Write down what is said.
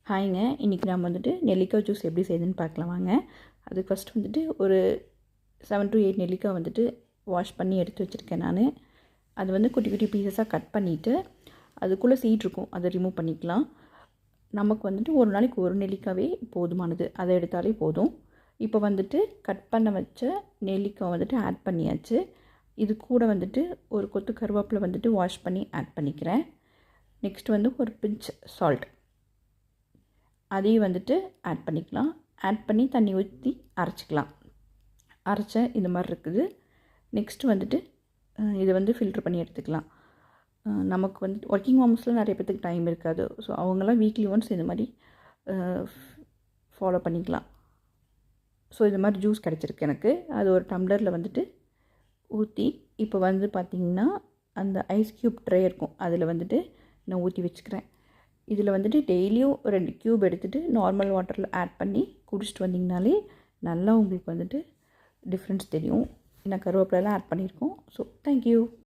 ஹாய்ங்க, இன்றைக்கி நம்ம வந்துட்டு நெல்லிக்காய் ஜூஸ் எப்படி செய்யுதுன்னு பார்க்கலாம் வாங்க. அதுக்கு ஃபஸ்ட்டு வந்துட்டு ஒரு 7 to 8 நெல்லிக்காய் வந்துட்டு வாஷ் பண்ணி எடுத்து வச்சுருக்கேன் நான். அது வந்து குட்டி குட்டி பீசஸாக கட் பண்ணிவிட்டு அதுக்குள்ளே சீட் இருக்கும், அதை ரிமூவ் பண்ணிக்கலாம். நமக்கு வந்துட்டு ஒரு நாளைக்கு ஒரு நெல்லிக்காவே போதுமானது, அதை எடுத்தாலே போதும். இப்போ வந்துட்டு கட் பண்ண வச்ச நெல்லிக்காய் வந்துட்டு ஆட் பண்ணியாச்சு. இது கூட வந்துட்டு ஒரு கொத்து கருவேப்பிலை வந்துட்டு வாஷ் பண்ணி ஆட் பண்ணிக்கிறேன். நெக்ஸ்ட் வந்து ஒரு பிஞ்ச் சால்ட், அதையும் வந்துட்டு ஆட் பண்ணிக்கலாம். ஆட் பண்ணி தண்ணி ஊற்றி அரைச்சிக்கலாம். அரைச்ச இந்த மாதிரி இருக்குது. நெக்ஸ்ட்டு வந்துட்டு இதை வந்து ஃபில்ட்ரு பண்ணி எடுத்துக்கலாம். நமக்கு வந்துட்டு ஒர்க்கிங் மாம்ஸில் நிறைய பேத்துக்கு டைம் இருக்காது. ஸோ அவங்களாம் வீக்லி ஒன்ஸ் இந்த மாதிரி ஃபாலோ பண்ணிக்கலாம். ஸோ இது மாதிரி ஜூஸ் கிடச்சிருக்கு எனக்கு. அது ஒரு டம்ளரில் வந்துட்டு ஊற்றி இப்போ வந்து பார்த்திங்கன்னா அந்த ஐஸ் க்யூப் ட்ரே இருக்கும், அதில் வந்துட்டு நான் ஊற்றி வச்சுக்கிறேன். இதில் வந்துட்டு டெய்லியும் 2 க்யூப் எடுத்துகிட்டு நார்மல் வாட்டரில் ஆட் பண்ணி குடிச்சிட்டு வந்திங்கனாலே நல்லா உங்களுக்கு வந்துட்டு டிஃப்ரென்ஸ் தெரியும். ஏன்னா கருவேப்பிலெலாம் ஆட் பண்ணியிருக்கோம். So thank you.